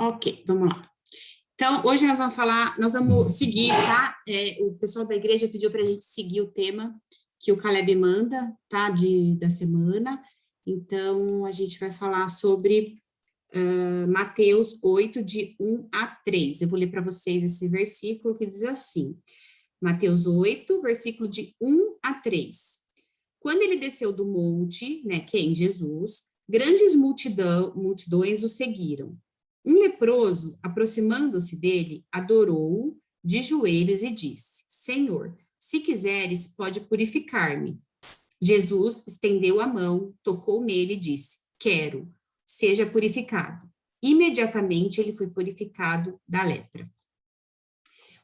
Ok, vamos lá. Então, hoje nós vamos seguir, tá? O pessoal da igreja pediu para a gente seguir o tema que o Caleb manda, tá? Da semana. Então, a gente vai falar sobre Mateus 8, de 1 a 3. Eu vou ler para vocês esse versículo que diz assim, Mateus 8, versículo de 1 a 3. Quando ele desceu do monte, né, quem? Jesus, grandes multidões o seguiram. Um leproso, aproximando-se dele, adorou-o de joelhos e disse, Senhor, se quiseres, pode purificar-me. Jesus estendeu a mão, tocou nele e disse, quero, seja purificado. Imediatamente ele foi purificado da lepra.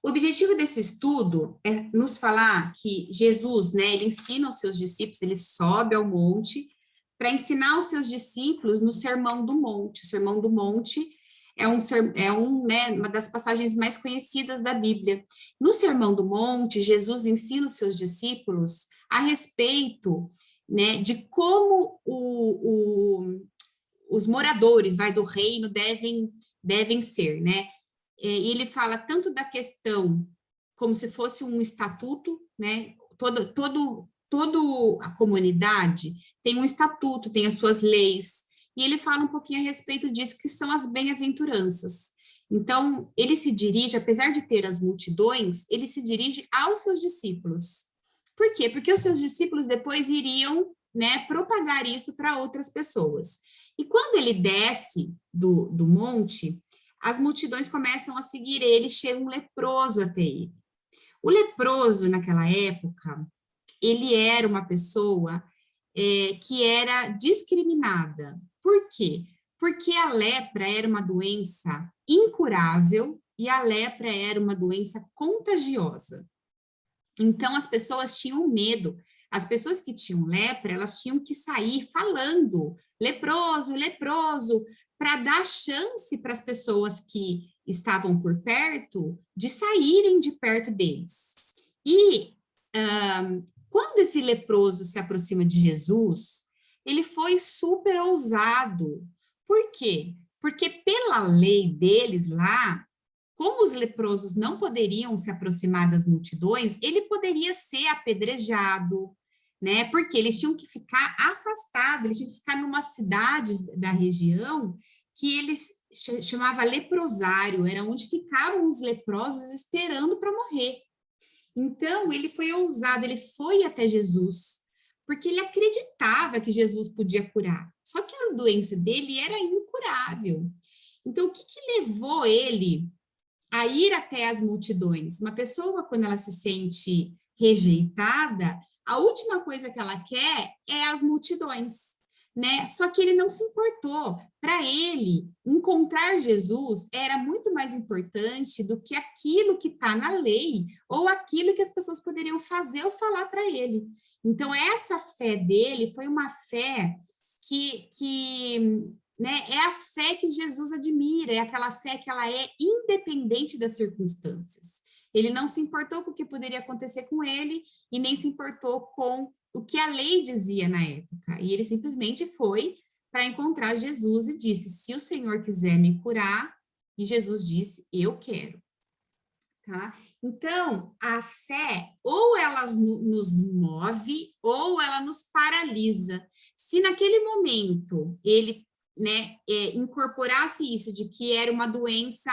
O objetivo desse estudo é nos falar que Jesus, né, ele ensina aos seus discípulos, ele sobe ao monte para ensinar aos seus discípulos no Sermão do Monte. O Sermão do Monte né, uma das passagens mais conhecidas da Bíblia. No Sermão do Monte, Jesus ensina os seus discípulos a respeito, né, de como os moradores do reino devem ser, né? E ele fala tanto da questão como se fosse um estatuto, né? Toda a comunidade tem um estatuto, tem as suas leis, e ele fala um pouquinho a respeito disso, que são as bem-aventuranças. Então, ele se dirige, apesar de ter as multidões, ele se dirige aos seus discípulos. Por quê? Porque os seus discípulos depois iriam, né, propagar isso para outras pessoas. E quando ele desce do monte, as multidões começam a seguir ele, chega um leproso até ele. O leproso, naquela época, ele era uma pessoa que era discriminada. Por quê? Porque a lepra era uma doença incurável e a lepra era uma doença contagiosa. Então, as pessoas tinham medo. As pessoas que tinham lepra, elas tinham que sair falando, leproso, leproso, para dar chance para as pessoas que estavam por perto de saírem de perto deles. E quando esse leproso se aproxima de Jesus, ele foi super ousado. Por quê? Porque pela lei deles lá, como os leprosos não poderiam se aproximar das multidões, ele poderia ser apedrejado, né? Porque eles tinham que ficar afastados, eles tinham que ficar numa cidade da região que eles chamava leprosário, era onde ficavam os leprosos esperando para morrer. Então, ele foi ousado, ele foi até Jesus, porque ele acreditava que Jesus podia curar. Só que a doença dele era incurável. Então, o que levou ele a ir até as multidões? Uma pessoa, quando ela se sente rejeitada, a última coisa que ela quer é as multidões, né? Só que ele não se importou. Para ele, encontrar Jesus era muito mais importante do que aquilo que está na lei ou aquilo que as pessoas poderiam fazer ou falar para ele. Então, essa fé dele foi uma fé né, é a fé que Jesus admira, é aquela fé que ela é independente das circunstâncias. Ele não se importou com o que poderia acontecer com ele e nem se importou com o que a lei dizia na época. E ele simplesmente foi para encontrar Jesus e disse, se o Senhor quiser me curar, e Jesus disse, eu quero. Tá? Então, a fé, ou ela nos move, ou ela nos paralisa. Se naquele momento ele, né, incorporasse isso de que era uma doença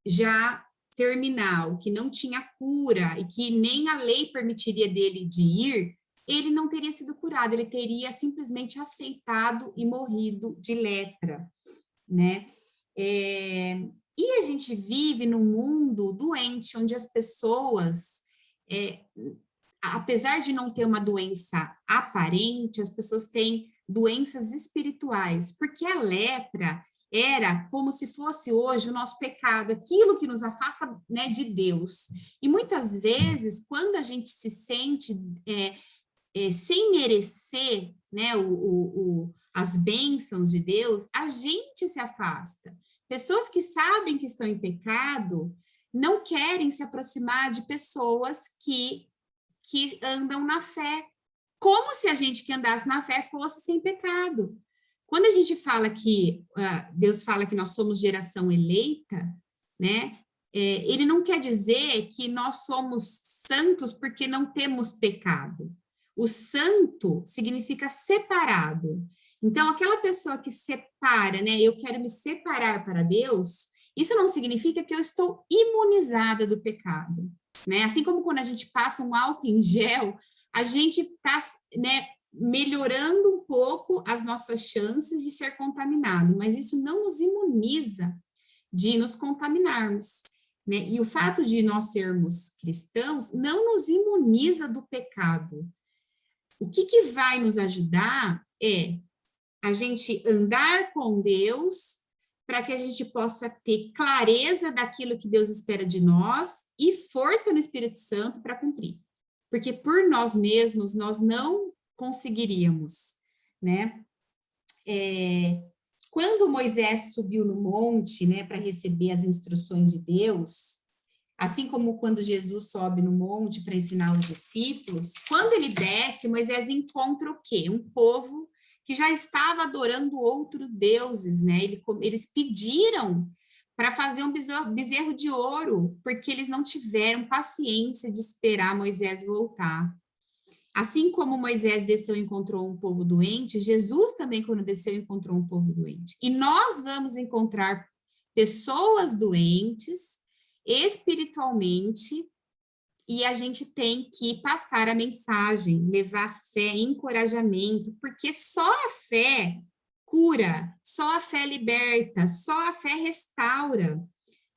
já terminal, que não tinha cura e que nem a lei permitiria dele de ir, ele não teria sido curado, ele teria simplesmente aceitado e morrido de lepra, né? E a gente vive num mundo doente, onde as pessoas, apesar de não ter uma doença aparente, as pessoas têm doenças espirituais, porque a lepra era como se fosse hoje o nosso pecado, aquilo que nos afasta, né, de Deus. E muitas vezes, quando a gente se sente sem merecer, né, as bênçãos de Deus, a gente se afasta. Pessoas que sabem que estão em pecado não querem se aproximar de pessoas que andam na fé, como se a gente que andasse na fé fosse sem pecado. Quando a gente fala que, Deus fala que nós somos geração eleita, né? Ele não quer dizer que nós somos santos porque não temos pecado. O santo significa separado. Então, aquela pessoa que separa, né? Eu quero me separar para Deus, isso não significa que eu estou imunizada do pecado, né? Assim como quando a gente passa um álcool em gel, a gente está, né, melhorando um pouco as nossas chances de ser contaminado, mas isso não nos imuniza de nos contaminarmos, né? E o fato de nós sermos cristãos não nos imuniza do pecado. O que vai nos ajudar é a gente andar com Deus para que a gente possa ter clareza daquilo que Deus espera de nós e força no Espírito Santo para cumprir. Porque por nós mesmos nós não conseguiríamos, né? Quando Moisés subiu no monte, né, para receber as instruções de Deus, assim como quando Jesus sobe no monte para ensinar os discípulos, quando ele desce, Moisés encontra o quê? Um povo que já estava adorando outros deuses, né? Eles pediram para fazer um bezerro de ouro, porque eles não tiveram paciência de esperar Moisés voltar. Assim como Moisés desceu e encontrou um povo doente, Jesus também, quando desceu, encontrou um povo doente. E nós vamos encontrar pessoas doentes espiritualmente, e a gente tem que passar a mensagem, levar fé, encorajamento, porque só a fé cura, só a fé liberta, só a fé restaura,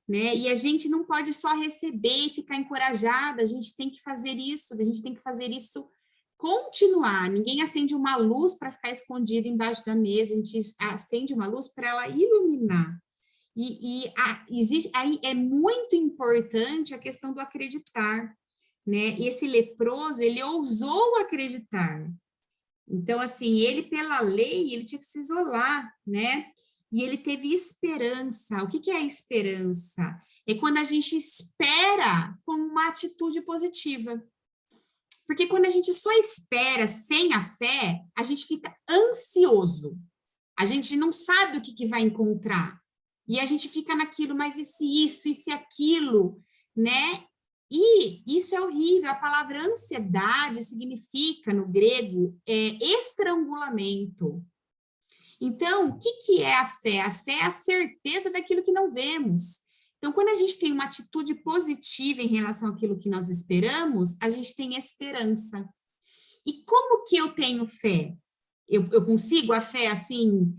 né? E a gente não pode só receber e ficar encorajada, a gente tem que fazer isso, a gente tem que fazer isso continuar. Ninguém acende uma luz para ficar escondido embaixo da mesa, a gente acende uma luz para ela iluminar. Existe, aí é muito importante a questão do acreditar, né? Esse leproso, ele ousou acreditar. Então, assim, ele pela lei, ele tinha que se isolar, né? E ele teve esperança. O que é a esperança? É quando a gente espera com uma atitude positiva. Porque quando a gente só espera sem a fé, a gente fica ansioso. A gente não sabe o que vai encontrar. E a gente fica naquilo, mas e se isso, e se aquilo, né? E isso é horrível. A palavra ansiedade significa, no grego, estrangulamento. Então, o que é a fé? A fé é a certeza daquilo que não vemos. Então, quando a gente tem uma atitude positiva em relação àquilo que nós esperamos, a gente tem esperança. E como que eu tenho fé? Eu consigo a fé assim,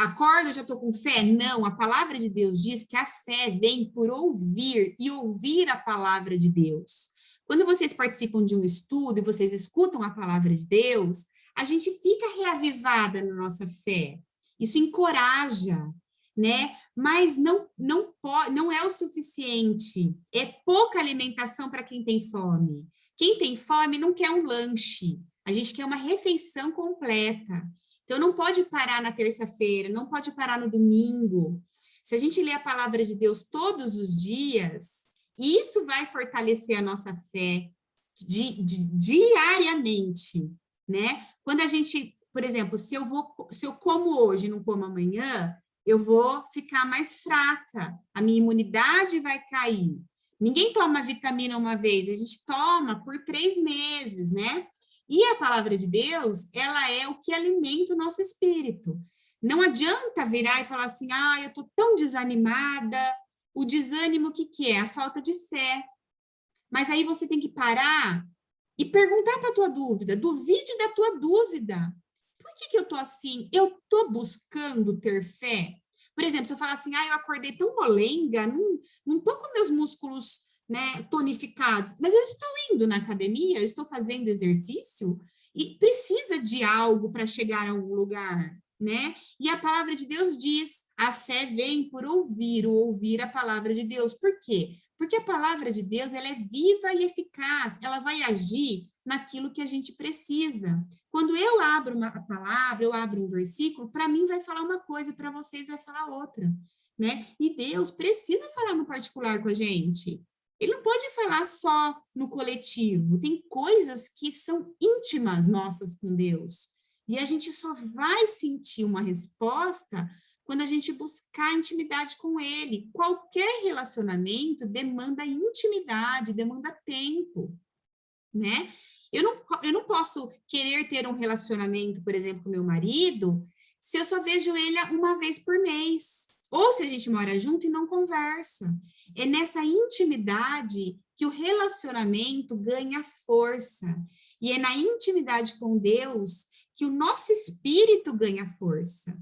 acordo, já estou com fé? Não, a palavra de Deus diz que a fé vem por ouvir e ouvir a palavra de Deus. Quando vocês participam de um estudo e vocês escutam a palavra de Deus, a gente fica reavivada na nossa fé. Isso encoraja, né? Mas não é o suficiente. É pouca alimentação para quem tem fome. Quem tem fome não quer um lanche. A gente quer uma refeição completa. Então, não pode parar na terça-feira, não pode parar no domingo. Se a gente lê a palavra de Deus todos os dias, isso vai fortalecer a nossa fé diariamente, né? Quando a gente, por exemplo, se eu como hoje e não como amanhã, eu vou ficar mais fraca, a minha imunidade vai cair. Ninguém toma vitamina uma vez, a gente toma por 3 meses, né? E a palavra de Deus, ela é o que alimenta o nosso espírito. Não adianta virar e falar assim, eu tô tão desanimada. O desânimo, o que é? A falta de fé. Mas aí você tem que parar e perguntar para a tua dúvida, duvide da tua dúvida. Por que eu tô assim? Eu tô buscando ter fé? Por exemplo, se eu falar assim, eu acordei tão molenga, não tô com meus músculos, né, tonificados, mas eu estou indo na academia, eu estou fazendo exercício e precisa de algo para chegar a algum lugar, né? E a palavra de Deus diz, a fé vem por ouvir a palavra de Deus. Por quê? Porque a palavra de Deus, ela é viva e eficaz, ela vai agir naquilo que a gente precisa. Quando eu abro uma palavra, eu abro um versículo, para mim vai falar uma coisa, para vocês vai falar outra, né? E Deus precisa falar no particular com a gente. Ele não pode falar só no coletivo. Tem coisas que são íntimas nossas com Deus. E a gente só vai sentir uma resposta quando a gente buscar intimidade com ele. Qualquer relacionamento demanda intimidade, demanda tempo, né? Eu não posso querer ter um relacionamento, por exemplo, com meu marido, se eu só vejo ele uma vez por mês. Ou se a gente mora junto e não conversa. É nessa intimidade que o relacionamento ganha força. E é na intimidade com Deus que o nosso espírito ganha força.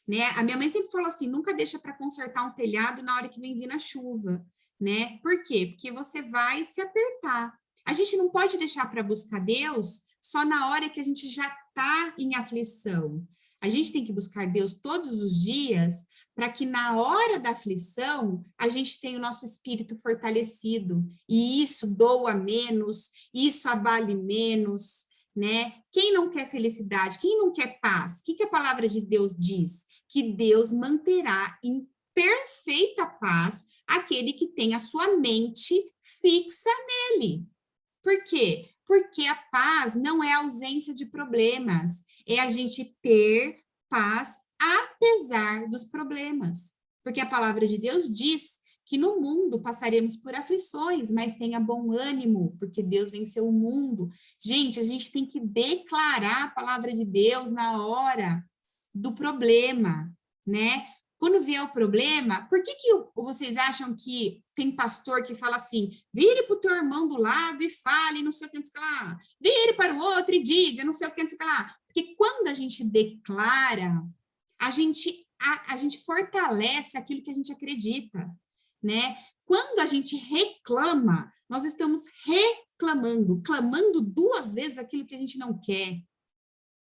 Né? A minha mãe sempre falou assim, nunca deixa para consertar um telhado na hora que vem vir a chuva, né? Por quê? Porque você vai se apertar. A gente não pode deixar para buscar Deus só na hora que a gente já está em aflição. A gente tem que buscar Deus todos os dias para que na hora da aflição a gente tenha o nosso espírito fortalecido e isso doa menos, isso abale menos, né? Quem não quer felicidade? Quem não quer paz? O que a palavra de Deus diz? Que Deus manterá em perfeita paz aquele que tem a sua mente fixa nele. Por quê? Porque a paz não é a ausência de problemas, é a gente ter paz apesar dos problemas. Porque a palavra de Deus diz que no mundo passaremos por aflições, mas tenha bom ânimo, porque Deus venceu o mundo. Gente, a gente tem que declarar a palavra de Deus na hora do problema, né? Quando vier o problema, por que vocês acham que tem pastor que fala assim, vire para o teu irmão do lado e fale, não sei o que, não sei o que lá, vire para o outro e diga, não sei o que, não sei o que lá. Porque quando a gente declara, a gente fortalece aquilo que a gente acredita, né? Quando a gente reclama, nós estamos reclamando, clamando 2 vezes aquilo que a gente não quer,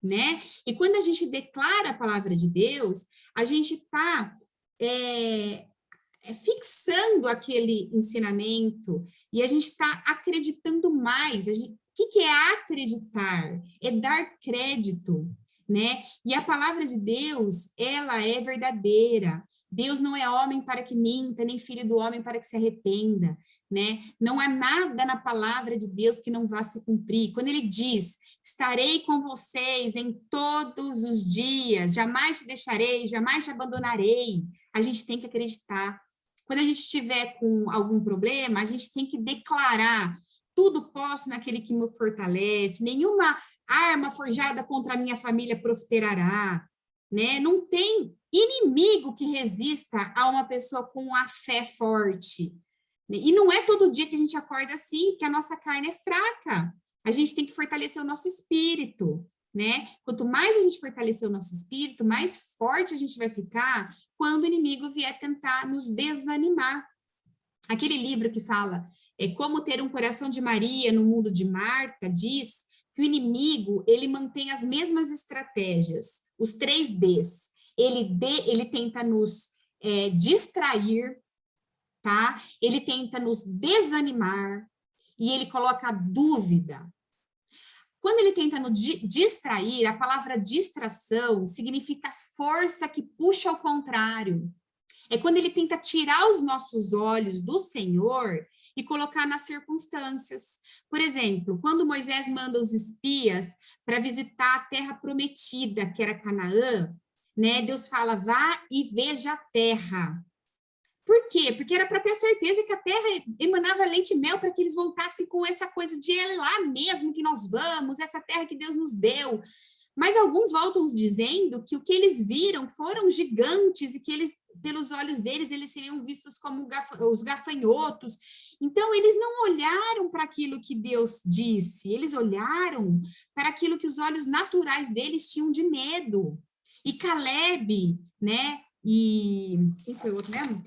né? E quando a gente declara a palavra de Deus, a gente está fixando aquele ensinamento e a gente está acreditando mais. O que é acreditar? É dar crédito, né? E a palavra de Deus, ela é verdadeira. Deus não é homem para que minta, nem filho do homem para que se arrependa, né? Não há nada na palavra de Deus que não vá se cumprir. Quando ele diz, estarei com vocês em todos os dias, jamais te deixarei, jamais te abandonarei, a gente tem que acreditar. Quando a gente estiver com algum problema, a gente tem que declarar, tudo posso naquele que me fortalece, nenhuma arma forjada contra a minha família prosperará, né? Não tem inimigo que resista a uma pessoa com a fé forte. E não é todo dia que a gente acorda assim, porque a nossa carne é fraca. A gente tem que fortalecer o nosso espírito, né? Quanto mais a gente fortalecer o nosso espírito, mais forte a gente vai ficar quando o inimigo vier tentar nos desanimar. Aquele livro que fala Como Ter um Coração de Maria no Mundo de Marta, diz que o inimigo, ele mantém as mesmas estratégias, os 3 Ds. Ele tenta nos distrair, tá? Ele tenta nos desanimar e ele coloca dúvida. Quando ele tenta nos distrair, a palavra distração significa força que puxa ao contrário. É quando ele tenta tirar os nossos olhos do Senhor e colocar nas circunstâncias. Por exemplo, quando Moisés manda os espias para visitar a terra prometida, que era Canaã, né? Deus fala, vá e veja a terra. Por quê? Porque era para ter certeza que a terra emanava leite e mel para que eles voltassem com essa coisa de é lá mesmo que nós vamos, essa terra que Deus nos deu. Mas alguns voltam dizendo que o que eles viram foram gigantes e que eles, pelos olhos deles, eles seriam vistos como os gafanhotos. Então, eles não olharam para aquilo que Deus disse, eles olharam para aquilo que os olhos naturais deles tinham de medo. E Caleb, né? E quem foi o outro mesmo?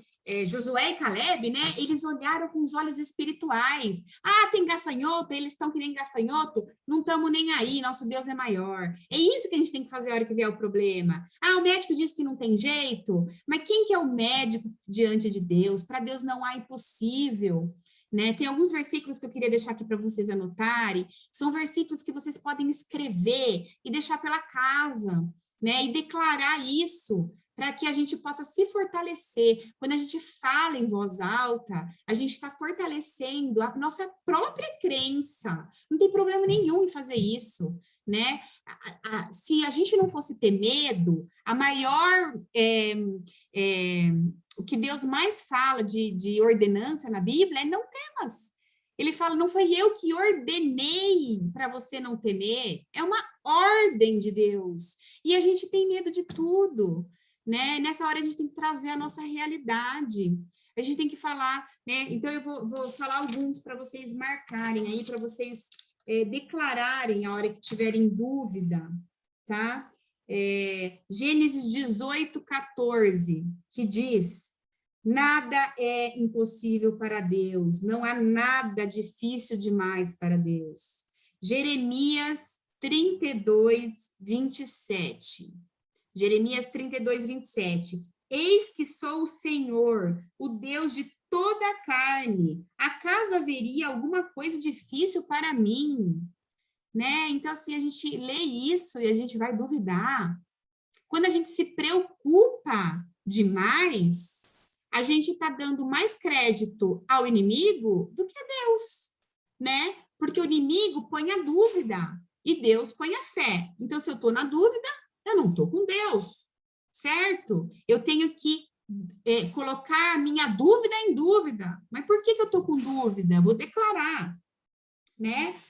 Josué e Caleb, né? Eles olharam com os olhos espirituais. Ah, tem gafanhoto, eles estão que nem gafanhoto, não estamos nem aí, nosso Deus é maior. É isso que a gente tem que fazer a hora que vier o problema. Ah, o médico disse que não tem jeito, mas quem que é o médico diante de Deus? Para Deus não há impossível. Né? Tem alguns versículos que eu queria deixar aqui para vocês anotarem, são versículos que vocês podem escrever e deixar pela casa, né? E declarar isso, para que a gente possa se fortalecer. Quando a gente fala em voz alta, a gente está fortalecendo a nossa própria crença. Não tem problema nenhum em fazer isso, né? Se a gente não fosse ter medo, a maior... o que Deus mais fala de ordenança na Bíblia é não temas. Ele fala, não foi eu que ordenei para você não temer, é uma ordem de Deus. E a gente tem medo de tudo, né? Nessa hora a gente tem que trazer a nossa realidade. A gente tem que falar, né? Então eu vou falar alguns para vocês marcarem aí, para vocês declararem a hora que tiverem dúvida, tá? Gênesis 18, 14, que diz: nada é impossível para Deus, não há nada difícil demais para Deus. Jeremias 32, 27. Jeremias 32, 27. Eis que sou o Senhor, o Deus de toda a carne. Acaso haveria alguma coisa difícil para mim? Né? Então, assim, a gente lê isso e a gente vai duvidar. Quando a gente se preocupa demais, a gente está dando mais crédito ao inimigo do que a Deus, né? Porque o inimigo põe a dúvida e Deus põe a fé. Então, se eu estou na dúvida, eu não estou com Deus, certo? Eu tenho que colocar a minha dúvida em dúvida. Mas por que eu estou com dúvida? Eu vou declarar, né?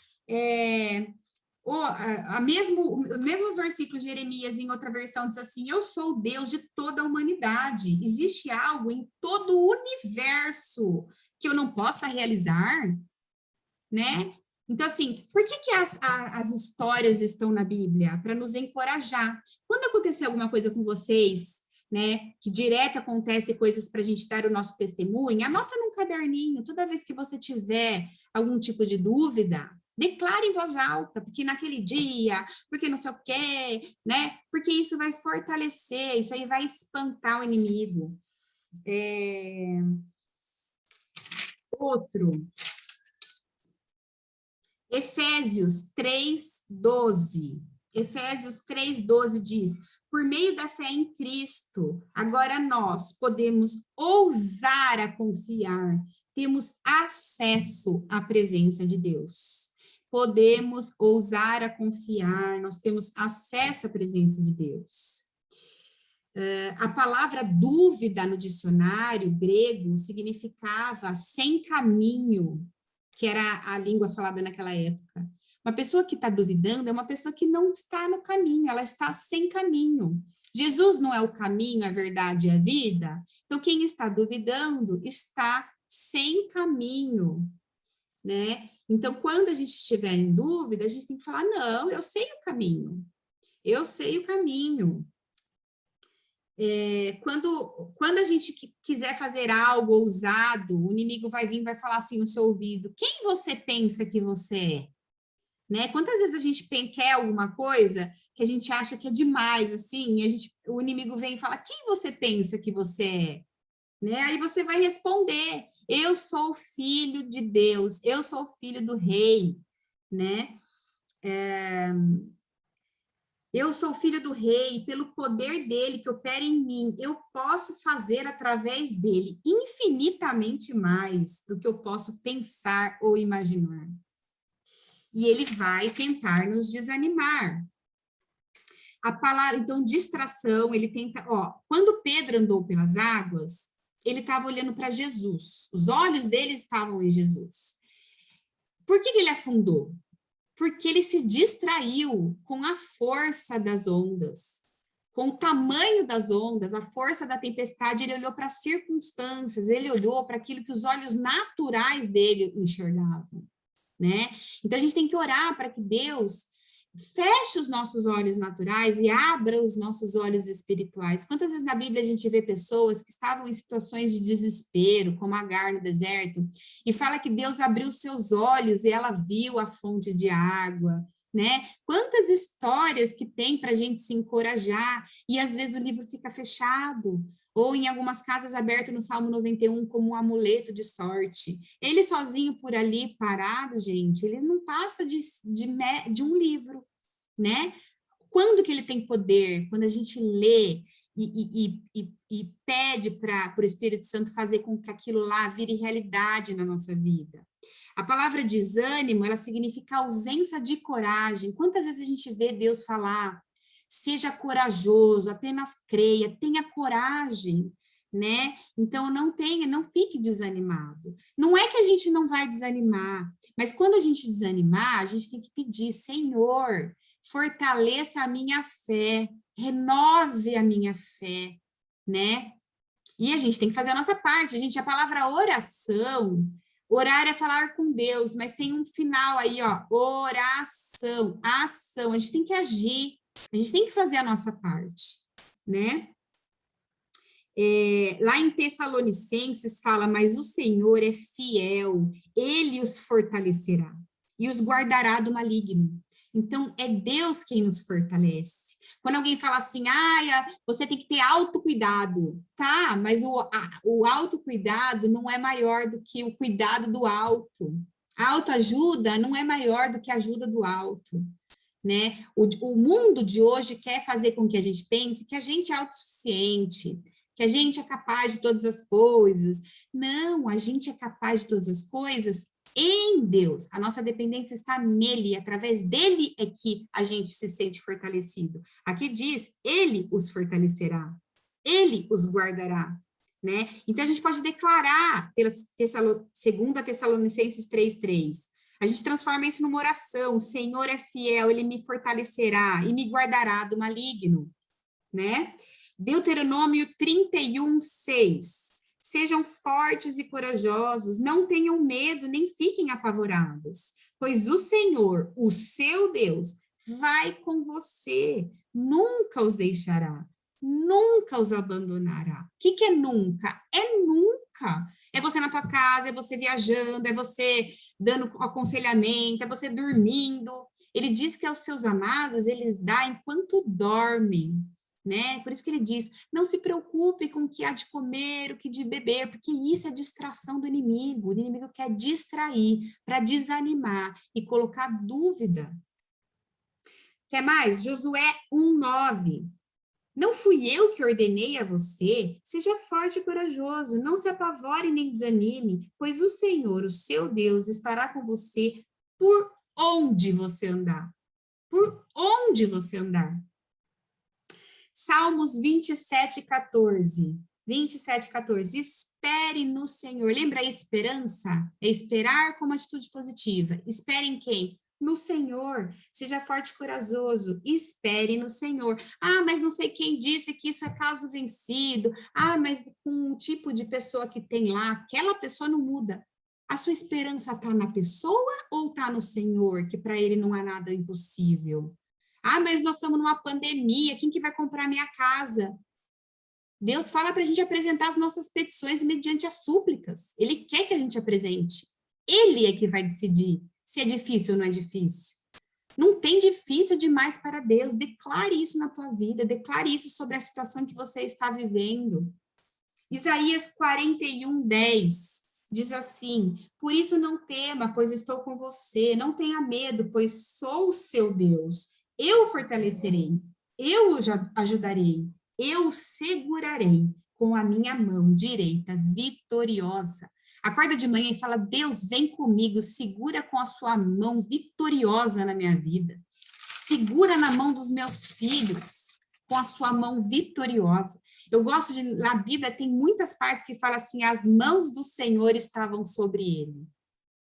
O mesmo versículo de Jeremias, em outra versão, diz assim: eu sou o Deus de toda a humanidade. Existe algo em todo o universo que eu não possa realizar, né? Então, assim, por que as histórias estão na Bíblia? Para nos encorajar. Quando acontecer alguma coisa com vocês, né, que direto acontece coisas para a gente dar o nosso testemunho, anota num caderninho, toda vez que você tiver algum tipo de dúvida, declare em voz alta, porque naquele dia, porque não sei o quê, né, porque isso vai fortalecer, isso aí vai espantar o inimigo. Outro... Efésios 3:12. Efésios 3:12 diz: por meio da fé em Cristo, agora nós podemos ousar a confiar, temos acesso à presença de Deus. Podemos ousar a confiar, nós temos acesso à presença de Deus. A palavra dúvida no dicionário grego significava sem caminho, que era a língua falada naquela época. Uma pessoa que está duvidando é uma pessoa que não está no caminho, ela está sem caminho. Jesus não é o caminho, a verdade e a vida? Então, quem está duvidando está sem caminho, né? Então, quando a gente estiver em dúvida, a gente tem que falar, não, eu sei o caminho. Eu sei o caminho. Quando a gente quiser fazer algo ousado, o inimigo vai vir e vai falar assim no seu ouvido: quem você pensa que você é? Né? Quantas vezes a gente quer alguma coisa que a gente acha que é demais, assim, e o inimigo vem e fala: quem você pensa que você é? Né? Aí você vai responder: eu sou filho de Deus, eu sou filho do rei, né? Eu sou filho do rei, pelo poder dele que opera em mim, eu posso fazer através dele infinitamente mais do que eu posso pensar ou imaginar. E ele vai tentar nos desanimar. A palavra, então, distração, ele tenta, quando Pedro andou pelas águas, ele estava olhando para Jesus, os olhos dele estavam em Jesus. Por que ele afundou? Porque ele se distraiu com a força das ondas, com o tamanho das ondas, a força da tempestade. Ele olhou para as circunstâncias, ele olhou para aquilo que os olhos naturais dele enxergavam, né? Então, a gente tem que orar para que Deus feche os nossos olhos naturais e abra os nossos olhos espirituais. Quantas vezes na Bíblia a gente vê pessoas que estavam em situações de desespero, como Agar no deserto, e fala que Deus abriu seus olhos e ela viu a fonte de água, né? Quantas histórias que tem para a gente se encorajar, e às vezes o livro fica fechado, ou em algumas casas aberto no Salmo 91 como um amuleto de sorte. Ele sozinho por ali, parado, gente, ele não passa de um livro, né? Quando que ele tem poder? Quando a gente lê e pede para o Espírito Santo fazer com que aquilo lá vire realidade na nossa vida. A palavra desânimo, ela significa ausência de coragem. Quantas vezes a gente vê Deus falar, seja corajoso, apenas creia, tenha coragem, né? Então, não fique desanimado. Não é que a gente não vai desanimar, mas quando a gente desanimar, a gente tem que pedir, Senhor, fortaleça a minha fé, renove a minha fé, né? E a gente tem que fazer a nossa parte. Gente, a palavra oração, orar é falar com Deus, mas tem um final aí, ó, oração, ação. A gente tem que agir, a gente tem que fazer a nossa parte, né? Lá em Tessalonicenses fala, mas o Senhor é fiel, ele os fortalecerá e os guardará do maligno. Então, é Deus quem nos fortalece. Quando alguém fala assim, você tem que ter autocuidado, tá? Mas o autocuidado não é maior do que o cuidado do alto. A autoajuda não é maior do que a ajuda do alto, né? O mundo de hoje quer fazer com que a gente pense que a gente é autossuficiente, que a gente é capaz de todas as coisas. Não, a gente é capaz de todas as coisas em Deus. A nossa dependência está nele, e através dele é que a gente se sente fortalecido. Aqui diz, ele os fortalecerá, ele os guardará, né? Então, a gente pode declarar, segundo a Tessalonicenses 3:3, a gente transforma isso numa oração, o Senhor é fiel, ele me fortalecerá e me guardará do maligno, né? Deuteronômio 31:6. Sejam fortes e corajosos, não tenham medo, nem fiquem apavorados, pois o Senhor, o seu Deus, vai com você, nunca os deixará, nunca os abandonará. O que é nunca? É nunca. É você na tua casa, é você viajando, é você dando aconselhamento, é você dormindo. Ele diz que aos seus amados, eles dá enquanto dormem, né? Por isso que ele diz, não se preocupe com o que há de comer, o que de beber, porque isso é distração do inimigo. O inimigo quer distrair, para desanimar e colocar dúvida. Quer mais? Josué 1:9. Não fui eu que ordenei a você? Seja forte e corajoso, não se apavore nem desanime, pois o Senhor, o seu Deus, estará com você por onde você andar. Por onde você andar. Salmos 27:14. 27:14. Espere no Senhor. Lembra a esperança? É esperar com uma atitude positiva. Espere em quem? No Senhor. Seja forte e corajoso. Espere no Senhor. Mas não sei quem disse que isso é caso vencido. Mas com o tipo de pessoa que tem lá, aquela pessoa não muda. A sua esperança está na pessoa ou está no Senhor, que para ele não há nada impossível? Mas nós estamos numa pandemia, quem que vai comprar minha casa? Deus fala para a gente apresentar as nossas petições mediante as súplicas. Ele quer que a gente apresente. Ele é que vai decidir se é difícil ou não é difícil. Não tem difícil demais para Deus. Declare isso na tua vida, declare isso sobre a situação que você está vivendo. Isaías 41:10 diz assim, por isso não tema, pois estou com você. Não tenha medo, pois sou o seu Deus. Eu o fortalecerei, eu o ajudarei, eu o segurarei com a minha mão direita vitoriosa. Acorda de manhã e fala, Deus, vem comigo, segura com a sua mão vitoriosa na minha vida. Segura na mão dos meus filhos, com a sua mão vitoriosa. Eu gosto de, na Bíblia tem muitas partes que falam assim, as mãos do Senhor estavam sobre ele,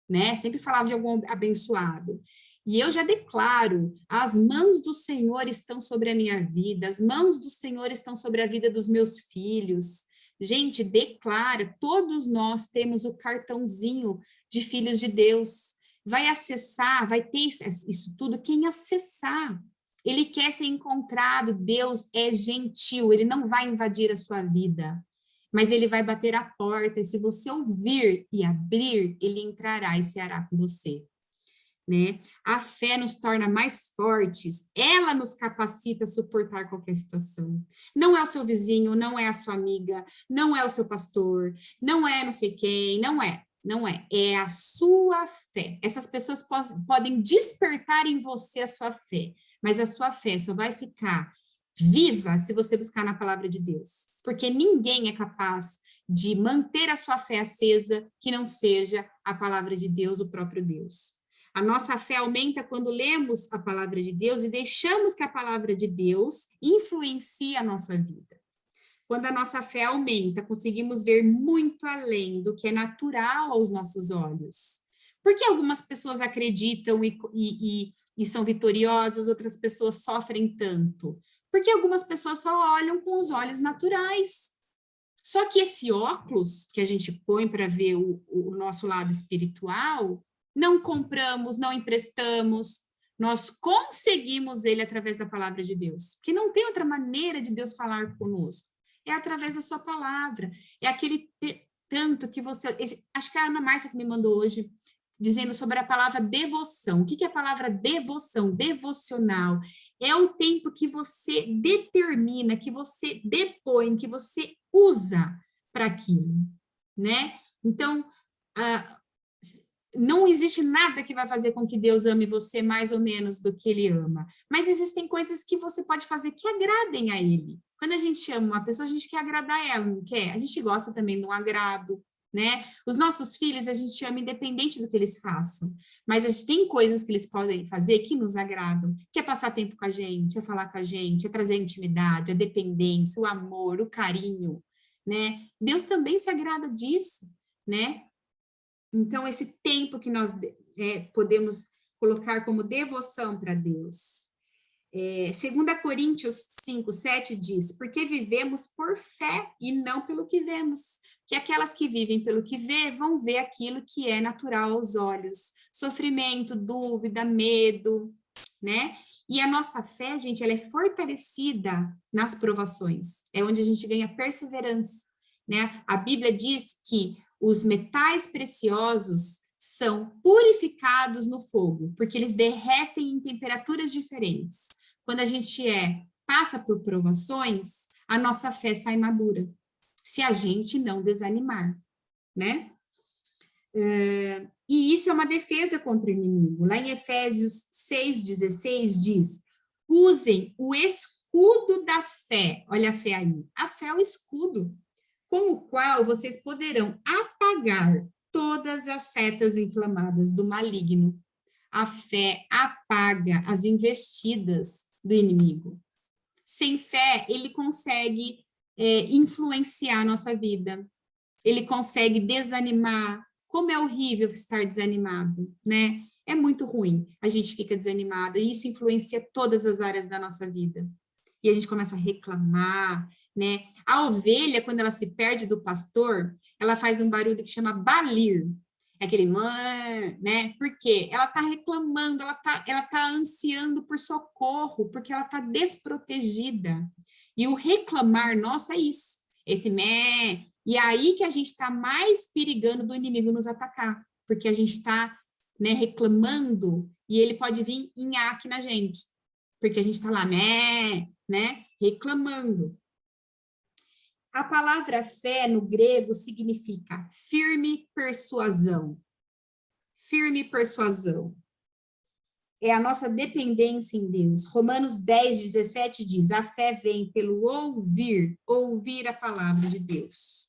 né? Sempre falava de algum abençoado. E eu já declaro, as mãos do Senhor estão sobre a minha vida, as mãos do Senhor estão sobre a vida dos meus filhos. Gente, declara, todos nós temos o cartãozinho de filhos de Deus. Vai acessar, vai ter isso tudo, quem acessar. Ele quer ser encontrado, Deus é gentil, ele não vai invadir a sua vida, mas ele vai bater a porta, e se você ouvir e abrir, ele entrará e ceará com você, né? A fé nos torna mais fortes, ela nos capacita a suportar qualquer situação. Não é o seu vizinho, não é a sua amiga, não é o seu pastor, não é não sei quem, não é. É a sua fé. Essas pessoas podem despertar em você a sua fé, mas a sua fé só vai ficar viva se você buscar na palavra de Deus, porque ninguém é capaz de manter a sua fé acesa que não seja a palavra de Deus, o próprio Deus. A nossa fé aumenta quando lemos a palavra de Deus e deixamos que a palavra de Deus influencie a nossa vida. Quando a nossa fé aumenta, conseguimos ver muito além do que é natural aos nossos olhos. Por que algumas pessoas acreditam e são vitoriosas, outras pessoas sofrem tanto? Porque algumas pessoas só olham com os olhos naturais. Só que esse óculos que a gente põe para ver o nosso lado espiritual, não compramos, não emprestamos, nós conseguimos ele através da palavra de Deus. Porque não tem outra maneira de Deus falar conosco. É através da sua palavra. É aquele tanto que você... acho que a Ana Márcia que me mandou hoje, dizendo sobre a palavra devoção. O que é a palavra devoção? Devocional. É o tempo que você determina, que você depõe, que você usa para aquilo, né? Então, não existe nada que vai fazer com que Deus ame você mais ou menos do que Ele ama. Mas existem coisas que você pode fazer que agradem a Ele. Quando a gente ama uma pessoa, a gente quer agradar ela, não quer? A gente gosta também do agrado, né? Os nossos filhos, a gente ama independente do que eles façam. Mas a gente tem coisas que eles podem fazer que nos agradam. Que é passar tempo com a gente, é falar com a gente, é trazer a intimidade, a dependência, o amor, o carinho, né? Deus também se agrada disso, né? Então, esse tempo que nós podemos colocar como devoção para Deus. 2 Coríntios 5:7 diz, porque vivemos por fé e não pelo que vemos. Que aquelas que vivem pelo que vê, vão ver aquilo que é natural aos olhos. Sofrimento, dúvida, medo, né? E a nossa fé, gente, ela é fortalecida nas provações. É onde a gente ganha perseverança, né? A Bíblia diz que os metais preciosos são purificados no fogo, porque eles derretem em temperaturas diferentes. Quando a gente passa por provações, a nossa fé sai madura, se a gente não desanimar, né? E isso é uma defesa contra o inimigo. Lá em Efésios 6:16 diz, usem o escudo da fé. Olha a fé aí. A fé é o escudo, com o qual vocês poderão apagar todas as setas inflamadas do maligno. A fé apaga as investidas do inimigo. Sem fé, ele consegue influenciar a nossa vida. Ele consegue desanimar. Como é horrível estar desanimado, né? É muito ruim. A gente fica desanimada e isso influencia todas as áreas da nossa vida. E a gente começa a reclamar, né? A ovelha, quando ela se perde do pastor, ela faz um barulho que chama balir. É aquele né? Por quê? Ela está reclamando, ela tá ansiando por socorro, porque ela está desprotegida. E o reclamar nosso é isso. Esse mé. E é aí que a gente está mais perigando do inimigo nos atacar, porque a gente está, né, reclamando e ele pode vir em nhaque na gente, porque a gente está lá, né, reclamando. A palavra fé no grego significa firme persuasão. Firme persuasão. É a nossa dependência em Deus. Romanos 10:17 diz, a fé vem pelo ouvir a palavra de Deus.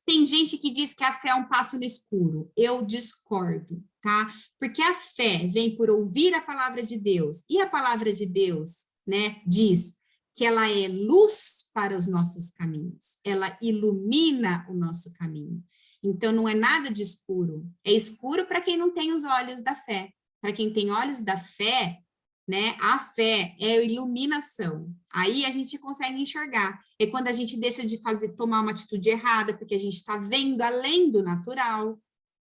Tem gente que diz que a fé é um passo no escuro. Eu discordo, tá? Porque a fé vem por ouvir a palavra de Deus. E a palavra de Deus, né, diz que ela é luz para os nossos caminhos. Ela ilumina o nosso caminho. Então, não é nada de escuro. É escuro para quem não tem os olhos da fé. Para quem tem olhos da fé, né? A fé é a iluminação. Aí a gente consegue enxergar. É quando a gente deixa de tomar uma atitude errada, porque a gente está vendo além do natural,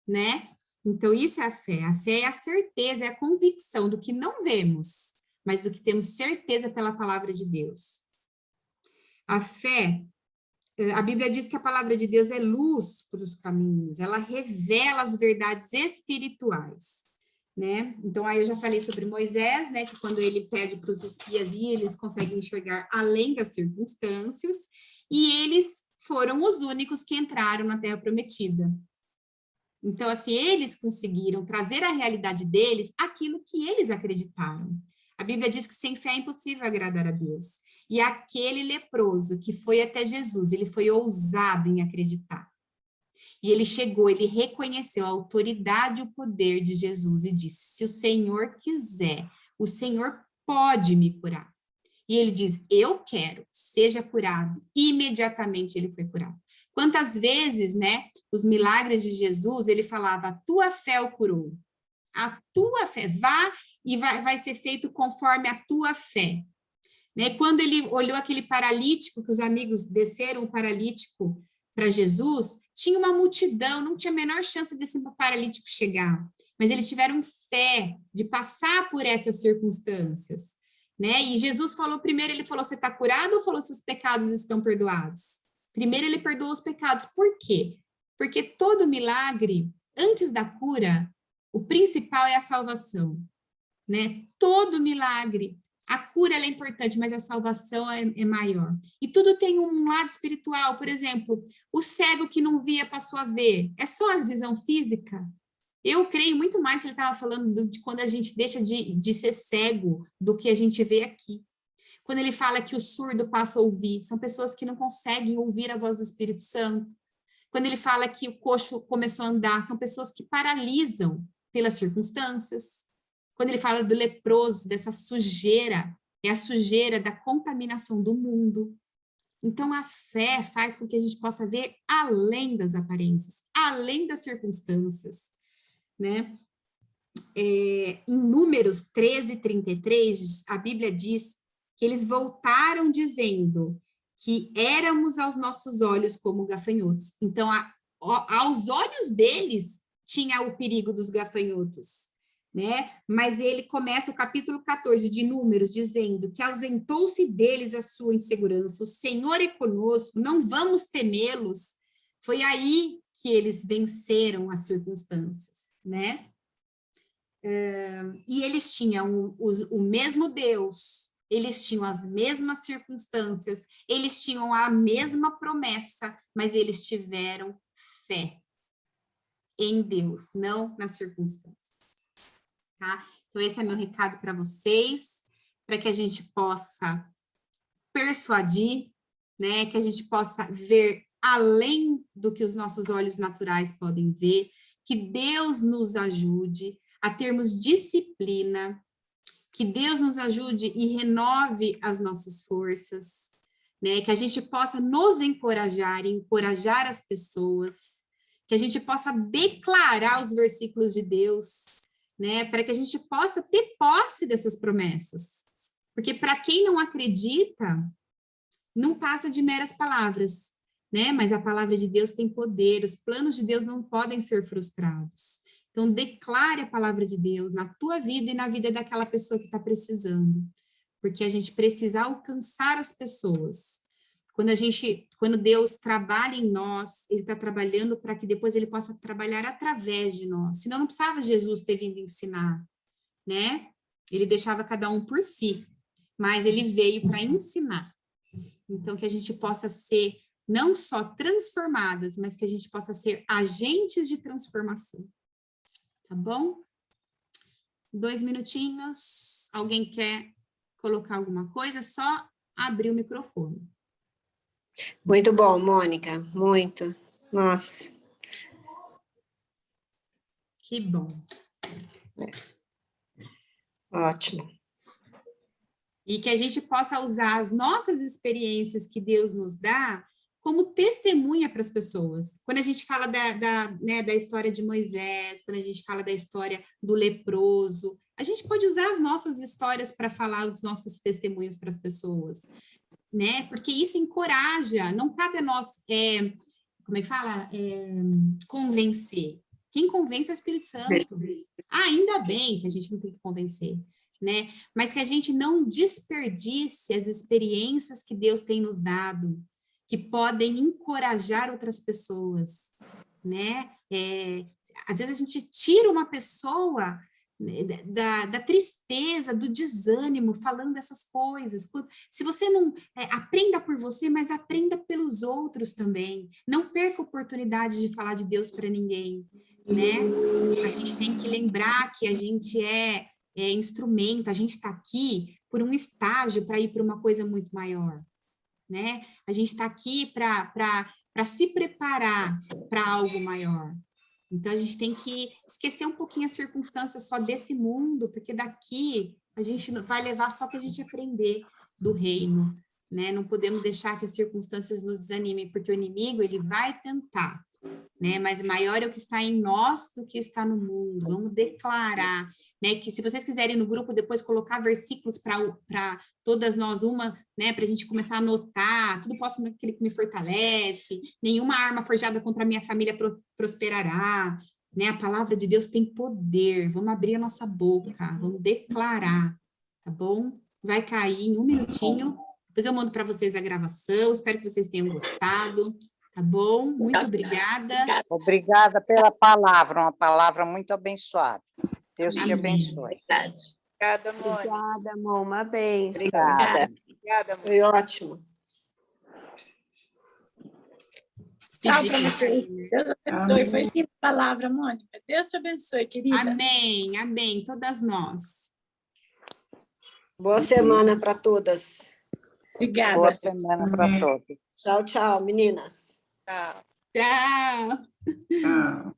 né? Então, isso é a fé. A fé é a certeza, é a convicção do que não vemos, mas do que temos certeza pela palavra de Deus. A fé, a Bíblia diz que a palavra de Deus é luz para os caminhos, ela revela as verdades espirituais. Né? Então, aí eu já falei sobre Moisés, né, que quando ele pede para os espias ir, eles conseguem enxergar além das circunstâncias, e eles foram os únicos que entraram na Terra Prometida. Então, assim, eles conseguiram trazer à realidade deles aquilo que eles acreditaram. A Bíblia diz que sem fé é impossível agradar a Deus. E aquele leproso que foi até Jesus, ele foi ousado em acreditar. E ele chegou, ele reconheceu a autoridade e o poder de Jesus e disse: se o Senhor quiser, o Senhor pode me curar. E ele diz: eu quero, seja curado. Imediatamente ele foi curado. Quantas vezes, né, os milagres de Jesus, ele falava: a tua fé o curou. A tua fé, vá e vai ser feito conforme a tua fé. Né? Quando ele olhou aquele paralítico, que os amigos desceram o paralítico para Jesus, tinha uma multidão, não tinha a menor chance desse paralítico chegar. Mas eles tiveram fé de passar por essas circunstâncias. Né? E Jesus falou primeiro, ele falou, você está curado ou falou, seus pecados estão perdoados? Primeiro ele perdoou os pecados. Por quê? Porque todo milagre, antes da cura, o principal é a salvação. Né? Todo milagre, a cura ela é importante, mas a salvação é maior. E tudo tem um lado espiritual. Por exemplo, o cego que não via passou a ver. É só a visão física? Eu creio muito mais que ele estava falando de quando a gente deixa de ser cego do que a gente vê aqui. Quando ele fala que o surdo passa a ouvir, são pessoas que não conseguem ouvir a voz do Espírito Santo. Quando ele fala que o coxo começou a andar, são pessoas que paralisam pelas circunstâncias. Quando ele fala do leproso, dessa sujeira, é a sujeira da contaminação do mundo. Então, a fé faz com que a gente possa ver além das aparências, além das circunstâncias, né? Em Números 13:33, a Bíblia diz que eles voltaram dizendo que éramos aos nossos olhos como gafanhotos. Então, aos olhos deles, tinha o perigo dos gafanhotos, né? Mas ele começa o capítulo 14 de Números dizendo que ausentou-se deles a sua insegurança, o Senhor é conosco, não vamos temê-los. Foi aí que eles venceram as circunstâncias, né? E eles tinham o mesmo Deus, eles tinham as mesmas circunstâncias, eles tinham a mesma promessa, mas eles tiveram fé em Deus, não nas circunstâncias. Tá? Então, esse é meu recado para vocês, para que a gente possa persuadir, né? Que a gente possa ver além do que os nossos olhos naturais podem ver, que Deus nos ajude a termos disciplina, que Deus nos ajude e renove as nossas forças, né? Que a gente possa nos encorajar e encorajar as pessoas, que a gente possa declarar os versículos de Deus, né? Para que a gente possa ter posse dessas promessas. Porque para quem não acredita, não passa de meras palavras, né? Mas a palavra de Deus tem poder, os planos de Deus não podem ser frustrados. Então, declare a palavra de Deus na tua vida e na vida daquela pessoa que está precisando, porque a gente precisa alcançar as pessoas. Quando Deus trabalha em nós, Ele está trabalhando para que depois Ele possa trabalhar através de nós. Senão não precisava Jesus ter vindo ensinar, né? Ele deixava cada um por si, mas Ele veio para ensinar. Então, que a gente possa ser não só transformadas, mas que a gente possa ser agentes de transformação. Tá bom? 2 minutinhos. Alguém quer colocar alguma coisa? Só abrir o microfone. Muito bom, Mônica. Muito. Nossa. Que bom. Ótimo. E que a gente possa usar as nossas experiências que Deus nos dá como testemunha para as pessoas. Quando a gente fala da história de Moisés, quando a gente fala da história do leproso, a gente pode usar as nossas histórias para falar os nossos testemunhos para as pessoas, né? Porque isso encoraja, não cabe a nós, como é que fala? Convencer. Quem convence é o Espírito Santo. Ainda bem que a gente não tem que convencer, né? Mas que a gente não desperdice as experiências que Deus tem nos dado, que podem encorajar outras pessoas, né? Às vezes a gente tira uma pessoa da tristeza, do desânimo, falando dessas coisas. Se você não aprenda por você, mas aprenda pelos outros também. Não perca a oportunidade de falar de Deus para ninguém, né? A gente tem que lembrar que a gente instrumento, a gente está aqui por um estágio para ir para uma coisa muito maior, né? A gente está aqui para se preparar para algo maior. Então, a gente tem que esquecer um pouquinho as circunstâncias só desse mundo, porque daqui a gente vai levar só para a gente aprender do reino, né? Não podemos deixar que as circunstâncias nos desanimem, porque o inimigo, ele vai tentar, né? Mas maior é o que está em nós do que está no mundo. Vamos declarar, né? Que se vocês quiserem no grupo depois colocar versículos para todas nós, né? Para a gente começar a anotar, tudo posso naquele que me fortalece, nenhuma arma forjada contra a minha família prosperará, né? A palavra de Deus tem poder. Vamos abrir a nossa boca, vamos declarar, tá bom? Vai cair em um minutinho. Depois eu mando para vocês a gravação. Espero que vocês tenham gostado. Tá bom? Muito obrigada. Obrigada pela palavra, uma palavra muito abençoada. Deus te abençoe. Obrigada, Mônica. Obrigada, amor. Uma bem. Obrigada. Obrigada, Mônica. Foi ótimo. Tchau para vocês. Deus abençoe. Foi linda a palavra, Mônica. Deus te abençoe, querida. Amém, amém. Todas nós. Boa semana para todas. Obrigada. Boa semana para todos. Tchau, tchau, meninas. Tchau. Tchau. Ah.